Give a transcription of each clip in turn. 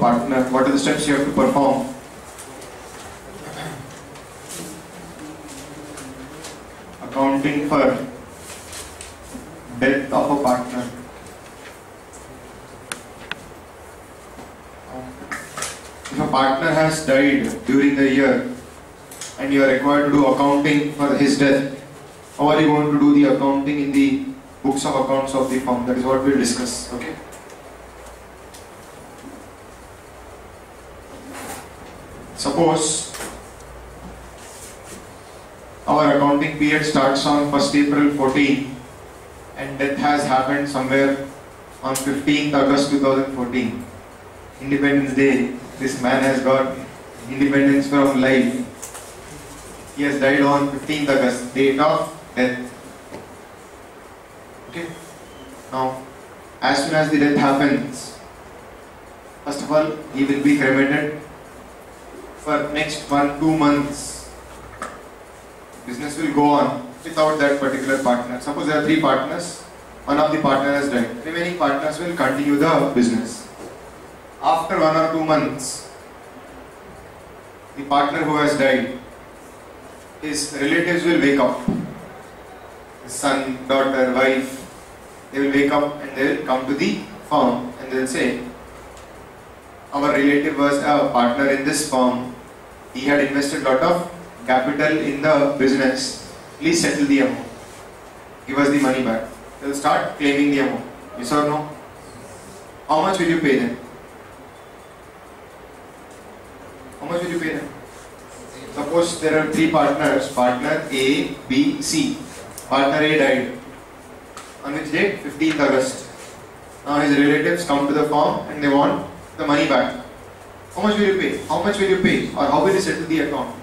partner, what are the steps you have to perform? Accounting for death of a partner. If a partner has died during the year and you are required to do accounting for his death, how are you going to do the accounting in the books of accounts of the firm? That is what we will discuss. Okay. Suppose our accounting period starts on 1st April 14 and death has happened somewhere on 15th August 2014. Independence Day. This man has got independence from life. He has died on 15th August, date of death. Okay. Now, as soon as the death happens, first of all, he will be cremated. For next 1-2 months, business will go on without that particular partner. Suppose there are 3 partners, one of the partners has died. Remaining partners will continue the business. After 1 or 2 months, the partner who has died, his relatives will wake up. His son, daughter, wife, they will wake up and they will come to the firm and they will say, our relative was a partner in this firm. He had invested a lot of capital in the business. Please settle the amount. Give us the money back. They will start claiming the amount. Yes or no? How much will you pay them? How much will you pay them? Suppose there are 3 partners, partner A, B, C. Partner A died. On which date? 15th August. Now his relatives come to the firm and they want the money back. How much will you pay? How much will you pay? Or how will you settle the account?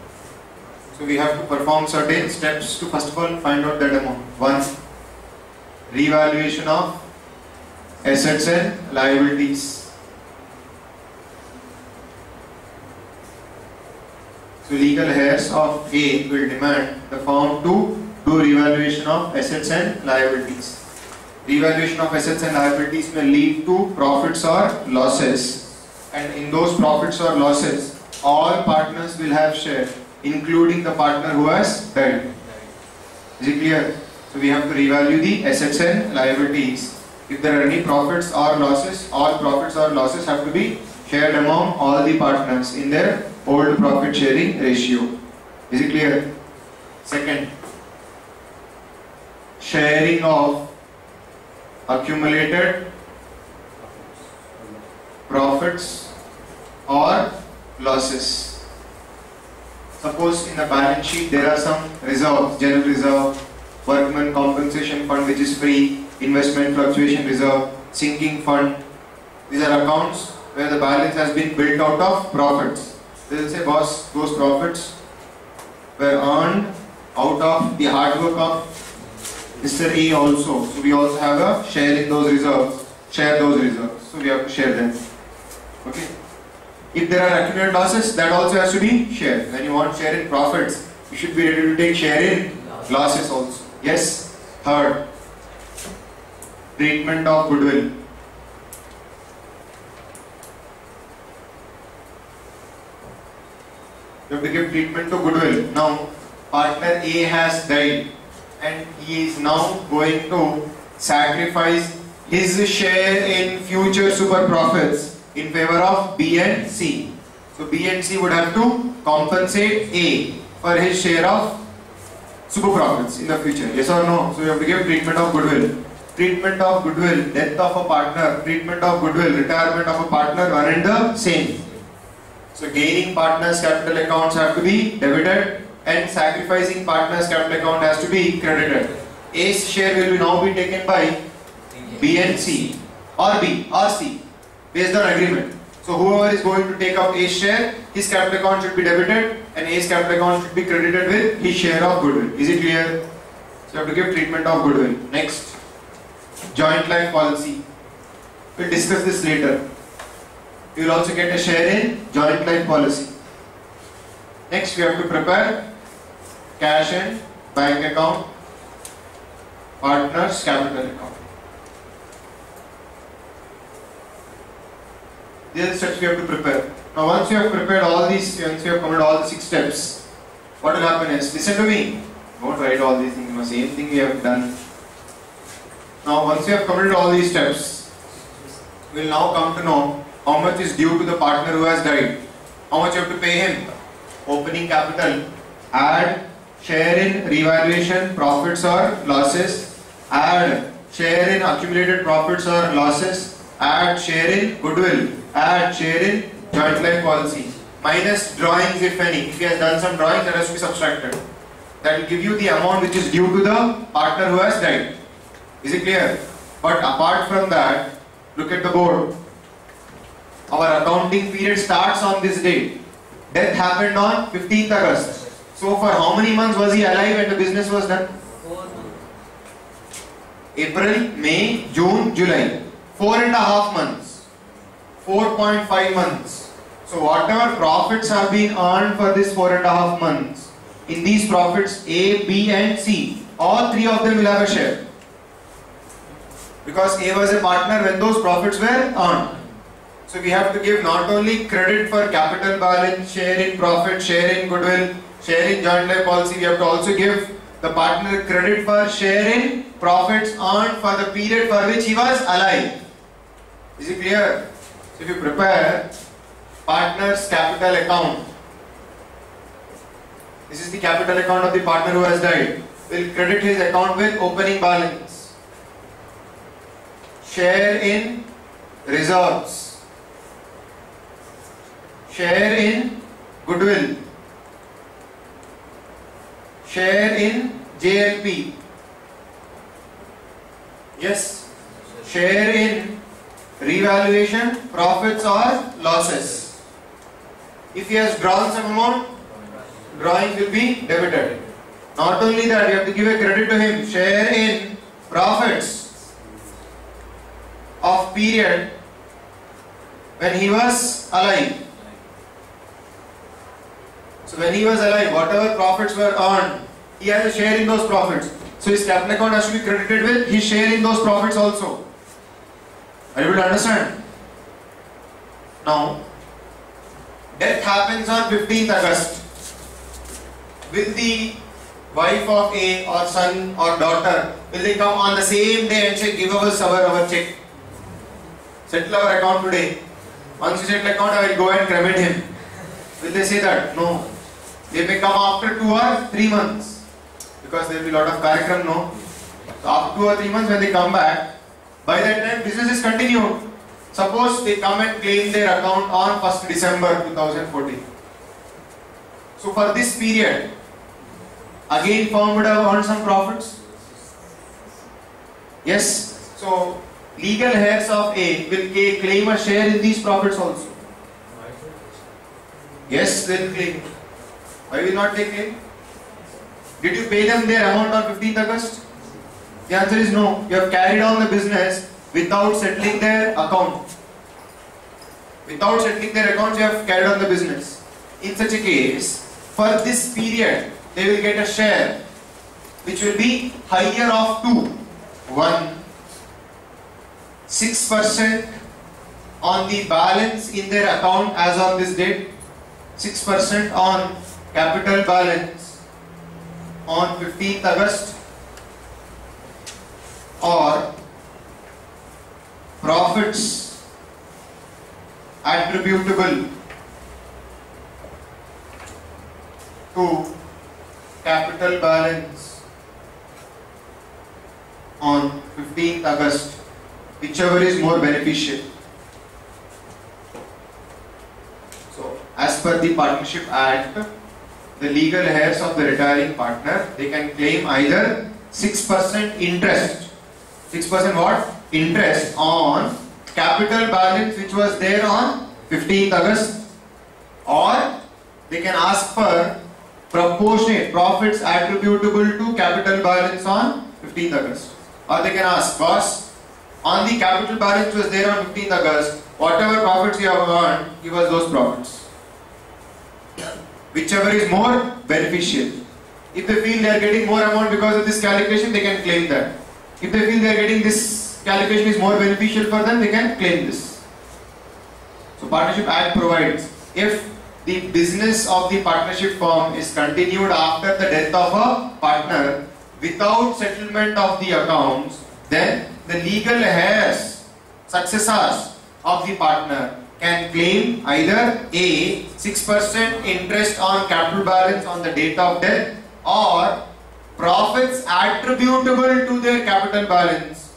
So we have to perform certain steps to first of all find out that amount. 1. Revaluation of assets and liabilities. So legal heirs of A will demand the firm to do revaluation of assets and liabilities. Revaluation of assets and liabilities may lead to profits or losses, and in those profits or losses all partners will have share, including the partner who has died. Is it clear? So we have to revalue the assets and liabilities. If there are any profits or losses, all profits or losses have to be shared among all the partners in their old profit sharing ratio. Is it clear? Second, sharing of accumulated profits or losses. Suppose in the balance sheet there are some reserves, general reserve, workman compensation fund which is free, investment fluctuation reserve, sinking fund. These are accounts where the balance has been built out of profits. They will say, boss, those profits were earned out of the hard work of Mr. A also. So we also have a share in those reserves. Share those reserves. So we have to share them. Okay. If there are accumulated losses, that also has to be shared. When you want share in profits, you should be ready to take share in losses also. Yes. Third, treatment of goodwill. You have to give treatment to goodwill. Now, partner A has died and he is now going to sacrifice his share in future super profits in favor of B and C. So B and C would have to compensate A for his share of super profits in the future. Yes or no? So you have to give treatment of goodwill. Treatment of goodwill, death of a partner, treatment of goodwill, retirement of a partner, one and the same. So gaining partners capital accounts have to be debited and sacrificing partners capital account has to be credited. A's share will now be taken by B and C or B or C based on agreement. So whoever is going to take up A's share, his capital account should be debited and A's capital account should be credited with his share of goodwill. Is it clear? So you have to give treatment of goodwill. Next, joint life policy. We'll discuss this later. You will also get a share in joint life policy. Next, we have to prepare cash and bank account, partners capital account. These are the steps we have to prepare. Now once you have prepared all these, once you have completed all the 6 steps, what will happen is, listen to me, don't write all these things, the same thing we have done. Now once you have completed all these steps, we will now come to know how much is due to the partner who has died. How much you have to pay him? Opening capital, add share in revaluation, profits or losses, add share in accumulated profits or losses, add share in goodwill, add share in joint life policy, minus drawings if any. If he has done some drawings, that has to be subtracted. That will give you the amount which is due to the partner who has died. Is it clear? But apart from that, look at the board. Our accounting period starts on this date. Death happened on 15th August. So for how many months was he alive when the business was done? 4 months. April, May, June, July. 4.5 months. 4.5 months. So whatever profits have been earned for this 4.5 months, in these profits A, B and C, all 3 of them will have a share. Because A was a partner when those profits were earned. So we have to give not only credit for capital balance, share in profit, share in goodwill, share in joint life policy, we have to also give the partner credit for share in profits earned for the period for which he was alive. Is it clear? So if you prepare partner's capital account, this is the capital account of the partner who has died. We'll credit his account with opening balance. Share in reserves. Share in goodwill. Share in JLP. Yes. Share in revaluation, profits or losses. If he has drawn some amount, drawing will be debited. Not only that, you have to give a credit to him. Share in profits of period when he was alive. So when he was alive, whatever profits were earned, he has a share in those profits. So his capital account has to be credited with his share in those profits also. Are you able to understand? Now, death happens on 15th August. Will the wife of A or son or daughter, will they come on the same day and say, give us our check? Settle our account today. Once you settle account, I will go and cremate him. Will they say that? No. They may come after 2 or 3 months. Because there will be a lot of karyakram, no? So after 2 or 3 months when they come back, by that time business is continued. Suppose they come and claim their account on 1st December 2014. So for this period, again firm would have earned some profits. Yes. So legal heirs of A will claim a share in these profits also. Yes, they will claim. Why will not they claim? Did you pay them their amount on 15th August? The answer is no. You have carried on the business without settling their account. Without settling their accounts, you have carried on the business. In such a case, for this period, they will get a share which will be higher of 2. 1, 6% on the balance in their account as on this date, 6% on capital balance on 15th August, or profits attributable to capital balance on 15th August, whichever is more beneficial. So, as per the Partnership Act, the legal heirs of the retiring partner, they can claim either 6% interest. 6% what? Interest on capital balance which was there on 15th August, or they can ask for proportionate profits attributable to capital balance on 15th August. Or they can ask, boss, on the capital balance which was there on 15th August, whatever profits you have earned, give us those profits. Whichever is more beneficial. If they feel they are getting more amount because of this calculation, they can claim that. If they feel they are getting this calculation is more beneficial for them, they can claim this. So Partnership Act provides, if the business of the partnership firm is continued after the death of a partner without settlement of the accounts, then the legal heirs, successors of the partner, can claim either A, 6% interest on capital balance on the date of death, or profits attributable to their capital balance.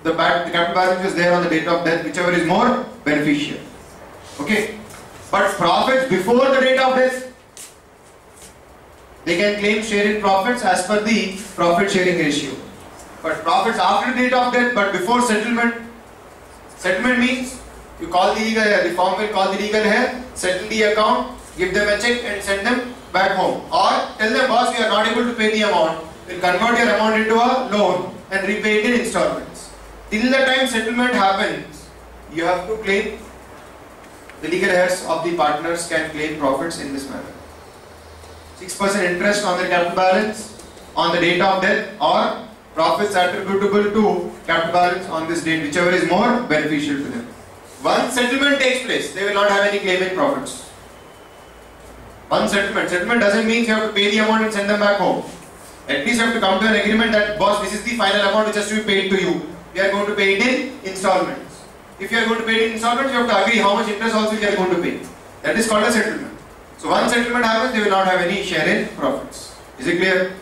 The capital balance is there on the date of death, whichever is more beneficial. Okay, but profits before the date of death, they can claim share in profits as per the profit sharing ratio. But profits after the date of death, but before settlement. Settlement means you call the legal heir, the firm will call the legal heir, settle the account, give them a check and send them back home. Or tell them, boss, we are not able to pay the amount, we'll convert your amount into a loan and repay it in installments. Till the time settlement happens, you have to claim, the legal heirs of the partners can claim profits in this manner. 6% interest on their capital balance on the date of death, or profits attributable to capital balance on this date, whichever is more beneficial to them. Once settlement takes place, they will not have any claim in profits. Once settlement doesn't mean you have to pay the amount and send them back home. At least you have to come to an agreement that, boss, this is the final amount which has to be paid to you. We are going to pay it in installments. If you are going to pay it in installments, you have to agree how much interest also you are going to pay. That is called a settlement. So once settlement happens, they will not have any share in profits. Is it clear?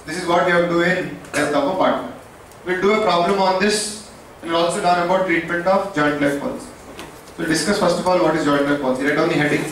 This is what we have to do in death of a partner. We will do a problem on this, and we will also learn about treatment of joint life policy. We will discuss first of all what is joint life policy. Write down the heading.